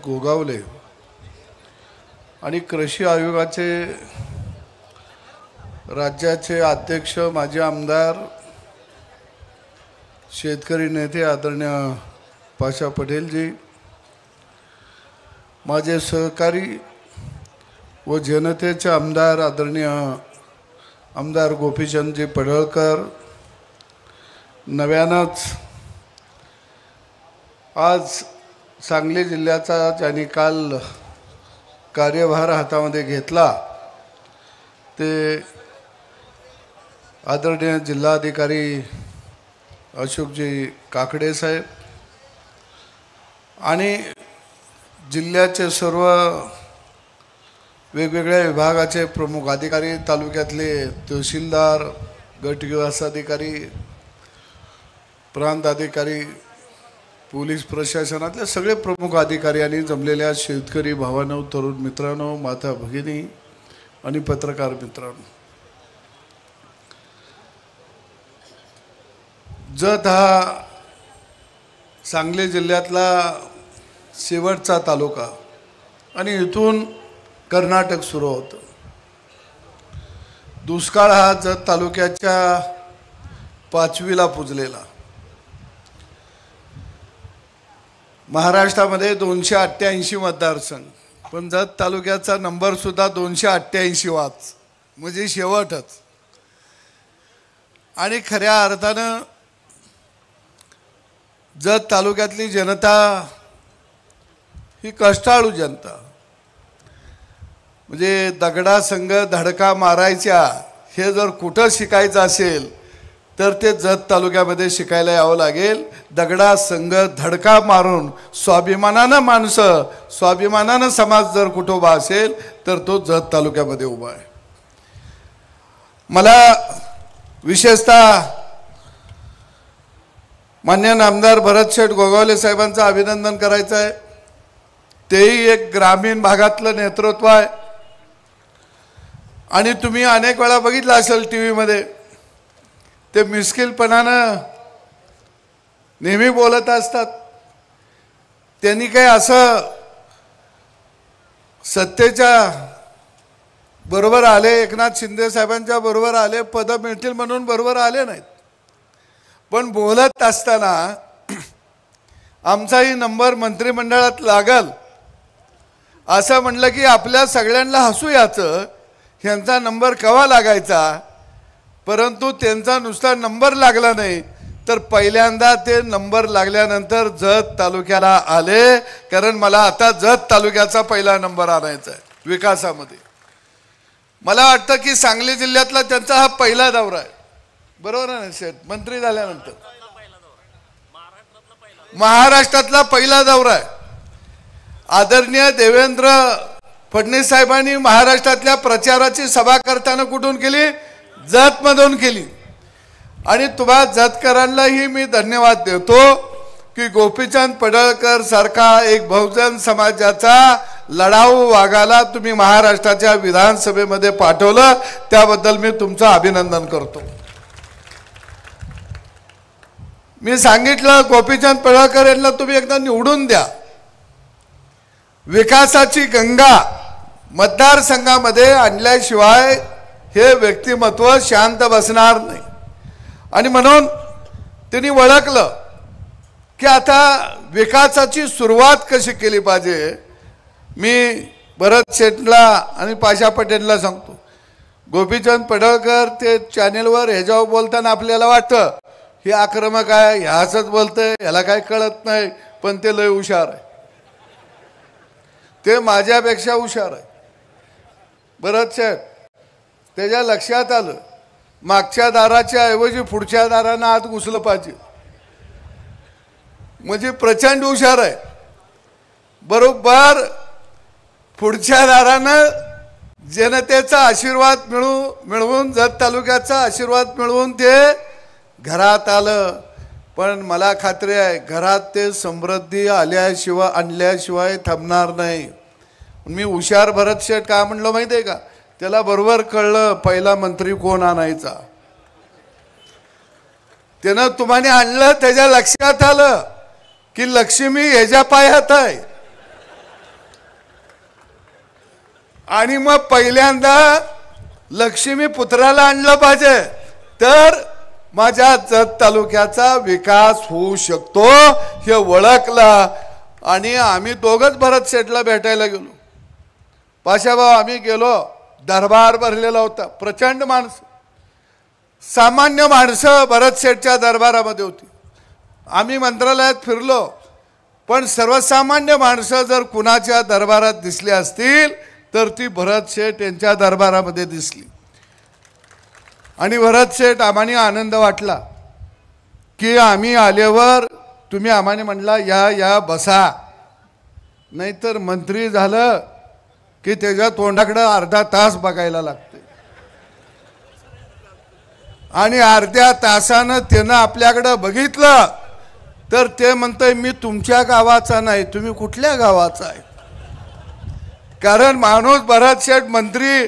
गोगावले आणि कृषी आयोगाचे राज्याचे अध्यक्ष माजी आमदार शेतकरी नेते आदरणीय पाशा पटेलजी, माझे सहकारी व जनतेचे आमदार आदरणीय आमदार गोपीचंदजी पडळकर, नव्यानच आज सांगली जिल्ह्याचा ज्यांनी काल कार्यभार हातामध्ये घेतला ते आदरणीय जिल्हाधिकारी अशोकजी काकडे साहेब आणि जिल्ह्याचे सर्व वेगवेगळ्या विभागाचे प्रमुख अधिकारी, तालुक्यातले तहसीलदार, गट विकास अधिकारी, प्रांत अधिकारी, पोलीस प्रशासनातले सगळे प्रमुख अधिकारी आणि जमलेल्या शेतकरी भावांनो, तरुण मित्रांनो, माता भगिनी आणि पत्रकार मित्रांनो, जत हा सांगली जिल्ह्यातला शेवटचा तालुका आणि इथून कर्नाटक सुरू होतं. दुष्काळ हा जत तालुक्याच्या 5वीला पुजलेला. महाराष्ट्रामध्ये 288 मतदारसंघ, पण जत तालुक्याचा नंबर सुद्धा 288 वाच, म्हणजे शेवटच. आणि खऱ्या अर्थानं जत तालुक्यातली जनता ही कष्टाळू जनता, म्हणजे दगडासंग धडका मारायच्या हे जर कुठं शिकायचं असेल तर ते जत तालुक्यामध्ये शिकायला यावं लागेल. दगडासंग धडका मारून स्वाभिमानानं माणसं, स्वाभिमानानं समाज जर कुठं उभा असेल तर तो जत तालुक्यामध्ये उभा आहे. मला विशेषतः माननीय आमदार भरतशेठ गोगावले साहेबांचं अभिनंदन करायचं आहे. तेही एक ग्रामीण भागातलं नेतृत्व आहे आणि तुम्ही अनेक वेळा बघितलं असेल टी व्हीमध्ये ते मिस्किलपणानं नेहमी बोलत असतात. त्यांनी काय असं सत्तेच्या बरोबर आले, एकनाथ शिंदे साहेबांच्या बरोबर आले, पदं मिळतील म्हणून बरोबर आले नाहीत, पण बोलत असताना आमचाही नंबर मंत्रिमंडळात लागल असं म्हणलं की आपल्या सगळ्यांना हसू याचं, ह्यांचा नंबर केव्हा लागायचा. परंतु त्यांचा नुसता नंबर लागला नाही तर पहिल्यांदा ते नंबर लागल्यानंतर जत तालुक्याला आले, कारण मला आता जत तालुक्याचा पहिला नंबर आणायचा आहे विकासामध्ये. मला वाटतं की सांगली जिल्ह्यातला त्यांचा हा पहिला दौरा आहे, बरोबर आहे ना शेठ? मंत्री झाल्यानंतर महाराष्ट्रातला पहिला दौरा आहे. आदरणीय देवेंद्र फडणवीस साहेबांनी महाराष्ट्रातल्या प्रचाराची सभा करताना कुठून केली? जत मधून केली. आणि तुम्हा जतकरांनाही मी धन्यवाद देतो की गोपीचंद पडळकर सारखा एक बहुजन समाजाचा लढाऊ वाघाला तुम्ही महाराष्ट्राच्या विधानसभेमध्ये पाठवलं, त्याबद्दल मी तुमचं अभिनंदन करतो. मी सांगितलं गोपीचंद पडळकर यांना तुम्ही एकदा निवडून द्या. विकासाची गंगा मतदारसंघामध्ये आणल्याशिवाय हे व्यक्तिमत्व शांत बसणार नाही. आणि म्हणून त्यांनी ओळखलं की आता विकासाची सुरुवात कशी केली पाहिजे. मी भरत शेठला आणि पाशा पटेलला सांगतो, गोपीचंद पडळकर ते चॅनेलवर ह्याच्यावर बोलताना आपल्याला वाटतं हे आक्रमक आहे, ह्याच बोलतंय, ह्याला काय कळत नाही, पण ते लय हुशार आहे, ते माझ्यापेक्षा हुशार आहे. भरत शेठ त्याच्या लक्षात आलं मागच्या दाराच्या ऐवजी पुढच्या दारानं आत घुसलं पाहिजे, म्हणजे प्रचंड हुशार आहे. बरोबर पुढच्या दारानं जनतेचा आशीर्वाद मिळवून जत तालुक्याचा आशीर्वाद मिळवून ते घरात आलं. पण मला खात्री आहे घरात ते समृद्धी आल्याशिवाय आणल्याशिवाय थांबणार नाही. मी हुशार भरत शेठ का म्हणलं माहिती आहे का? त्याला बरोबर कळलं पहिला मंत्री कोण आणायचा. त्यानं तुम्हाला आणलं, त्याच्या लक्षात आलं की लक्ष्मी ह्याच्या पायात आहे. आणि मग पहिल्यांदा लक्ष्मी पुत्राला आणलं पाहिजे तर माझ्या जत तालुक्याचा विकास होऊ शकतो हे ओळखलं. आणि आम्ही दोघंच भरत शेठला भेटायला गेलो. पाशाभाऊ आम्ही गेलो, दरबार भरलेला होता, प्रचंड माणसं, सामान्य माणसं भरत शेठच्या दरबारामध्ये होती. आम्ही मंत्रालयात फिरलो, पण सर्वसामान्य माणसं जर कुणाच्या दरबारात दिसली असतील तर ती भरत शेठ यांच्या दरबारामध्ये दिसली. आणि भरत शेठ आम्हाला आनंद वाटला की आम्ही आल्यावर तुम्ही आम्हाला म्हणला या या बसा, नाहीतर मंत्री झालं की त्याच्या तोंडाकडे अर्धा तास बघायला लागते. आणि अर्ध्या तासानं त्यानं आपल्याकडे बघितलं तर ते म्हणतंय मी तुमच्या गावाचा नाही, तुम्ही कुठल्या गावाचा आहे. कारण माणूस भरत शेठ मंत्री,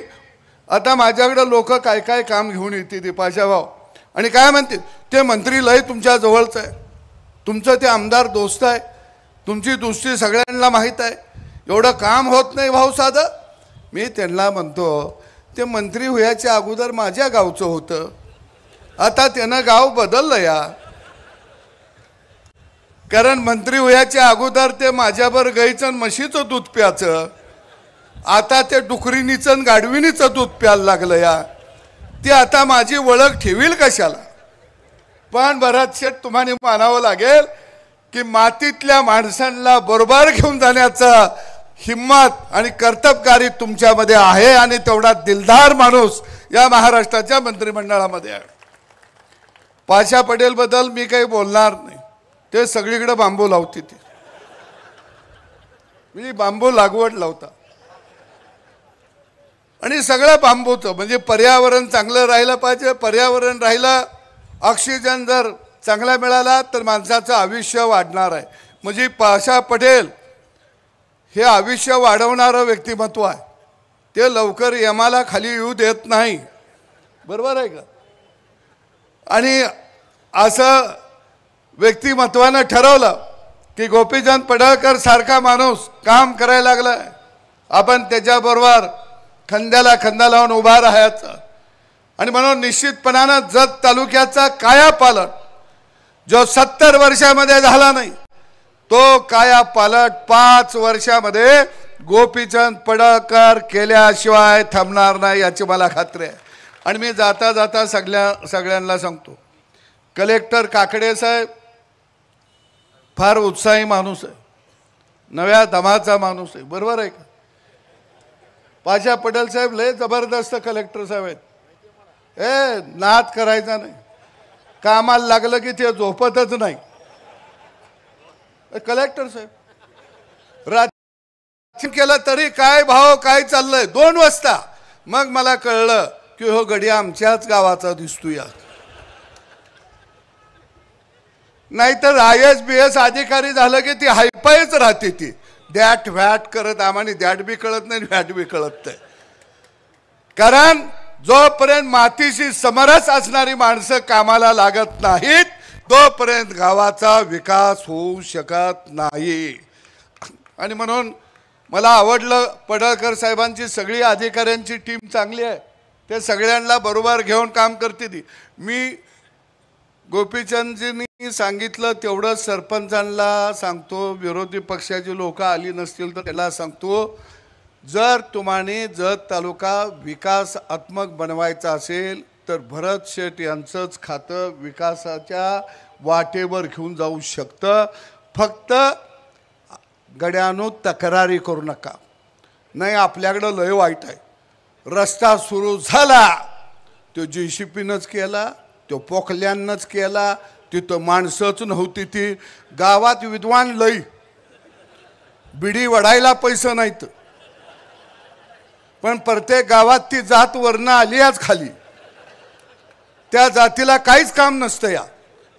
आता माझ्याकडे लोक काय काय काम घेऊन येते ते पाशाभाऊ आणि काय म्हणते ते मंत्री लय तुमच्या जवळचं आहे, तुमचं ते आमदार दोस्त आहे, तुमची दुसरी सगळ्यांना माहीत आहे, एवढं काम होत नाही भाऊ साधं. मी त्यांना म्हणतो ते मंत्री व्हायच्या अगोदर माझ्या गावचं होतं, आता त्यानं गाव बदललं या. कारण मंत्री व्हायच्या अगोदर ते माझ्यावर गाईचं म्हशीचं दूध प्याचं, आता ते डुकरीनीचं गाढविणीचं दूध प्यायला लागलं या. ते आता माझी ओळख ठेवील कशाला. पण भरत शेठ तुम्हाला मानावं लागेल की मातीतल्या माणसांना बरोबर घेऊन जाण्याचा हिम्मत आणि कर्तबगारी तुमच्यामध्ये आहे आणि तेवढा दिलदार माणूस या महाराष्ट्राच्या मंत्रिमंडळामध्ये आहे. पाशा पटेल बद्दल मी काही बोलणार नाही, ते सगळीकडे बांबू लावते, ती मी बांबू लागवड लावता आणि सगळं बांबूचं म्हणजे पर्यावरण चांगलं राहिलं पाहिजे. पर्यावरण राहिलं, ऑक्सिजन जर चांगला मिळाला तर माणसाचं आयुष्य वाढणार आहे. म्हणजे पाशा पटेल हे आयुष्य वाढवणारं व्यक्तिमत्व आहे, ते लवकर यमाला खाली येऊ देत नाही, बरोबर आहे का. आणि असं व्यक्तिमत्वानं ठरवलं की गोपीचंद पडळकर सारखा माणूस काम करायला लागलाय, आपण त्याच्याबरोबर खांद्याला खांदा लावून उभा राहायचं. आणि म्हणून निश्चितपणानं जत तालुक्याचा कायापालट जो 70 वर्षामध्ये झाला नाही, तो कायापालट 5 वर्षामध्ये गोपीचंद पडळकर केल्याशिवाय थांबणार नाही याची मला खात्री आहे. आणि मी जाता जाता सगळ्यांना सांगतो, कलेक्टर काकडे साहेब फार उत्साही माणूस आहे, नव्या दमाचा माणूस आहे, बरोबर आहे का. पाशा पटेल साहेब लय जबरदस्त कलेक्टर साहेब आहेत, नाद करायचा नाही, कामाला लागलं की ते झोपतच नाही. कलेक्टर साहेब रात्री केलं तरी काय भाव काय चाललंय 2 वाजता मग मला कळलं की हो गडिया आमच्याच गावाचा दिसतोय. नाहीतर IAS अधिकारी झालं की ती हायपायच राहते, ती दॅट व्हॅट करत, आम्हाला दॅट बी कळत नाही व्हॅट बी कळत नाही. कारण जोपर्यंत मातीशी समरस असणारी माणसं कामाला लागत नाहीत तोपर्यंत गावाचा विकास होऊ शकत नाही. आणि म्हणून मला आवडलं पडळकर साहेबांची सगळी अधिकाऱ्यांची टीम चांगली आहे, ते सगळ्यांना बरोबर घेऊन काम करते. ती मी गोपीचंदजींनी सांगितलं तेवढं सरपंचांना सांगतो, विरोधी पक्षाची लोक आली नसतील तर त्याला सांगतो, जर तुम्हाला जत तालुका विकासात्मक बनवायचा असेल तर भरत शेठ यांचंच खातं विकासाच्या वाटेवर घेऊन जाऊ शकतं. फक्त गड्यानो तक्रारी करू नका. नाही आपल्याकडं लय वाईट आहे, रस्ता सुरू झाला तो JCPनंच केला, तो पोखल्यांनाच केला, तिथं माणसंच नव्हती, ती गावात विद्वान लई, बिडी वडायला पैसे नाहीत, पण प्रत्येक गावात ती जात वरनं आली आज खाली, त्या जातीला काहीच काम नसतं. या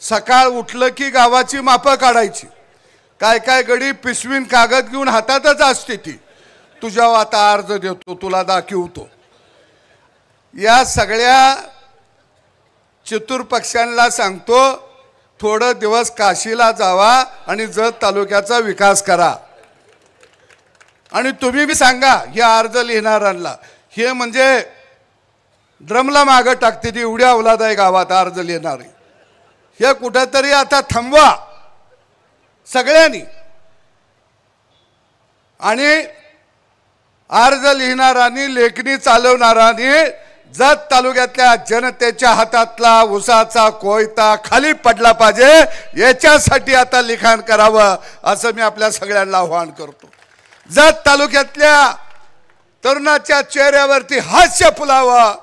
सकाळ उठलं की गावाची मापं काढायची, काय काय गडी पिशवीन कागद घेऊन हातातच असते, ती तुझ्या आता अर्ज देतो तुला दाखवतो. या सगळ्या चतुर पक्षांना सांगतो, थोडं दिवस काशीला जावा आणि जत तालुक्याचा विकास करा. आणि तुम्ही बी सांगा या अर्ज लिहिणाऱ्यांना, हे म्हणजे ड्रमला मागं टाकते ती एवढ्या अवलाद आहे गावात अर्ज लिहिणारी. हे कुठेतरी आता थांबवा सगळ्यांनी. आणि अर्ज लिहिणारांनी, लेखणी चालवणारांनी जत तालुक्यातल्या जनतेच्या हातातला उसाचा कोयता खाली पडला पाहिजे, याच्यासाठी आता लिखाण करावं असं मी आपल्या सगळ्यांना आवाहन करतो. जत तालुक्यातल्या तरुणाच्या चेहऱ्यावरती हास्य फुलावं,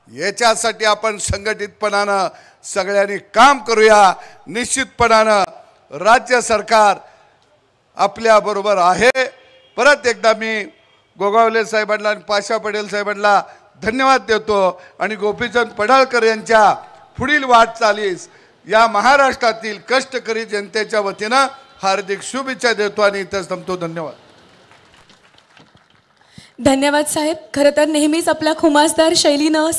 याच्यासाठी आपण संघटितपणानं सगळ्यांनी काम करूया. निश्चितपणानं राज्य सरकार आपल्या बरोबर आहे. परत एकदा मी गोगावले साहेबांना आणि पाशा पटेल साहेबांना धन्यवाद देतो आणि गोपीचंद पडळकर यांच्या पुढील वाटचालीस या महाराष्ट्रातील कष्टकरी जनतेच्या वतीनं हार्दिक शुभेच्छा देतो आणि इथंच थांबतो. धन्यवाद. धन्यवाद साहेब. खरं तर नेहमीच आपल्या खुमासदार शैलीनं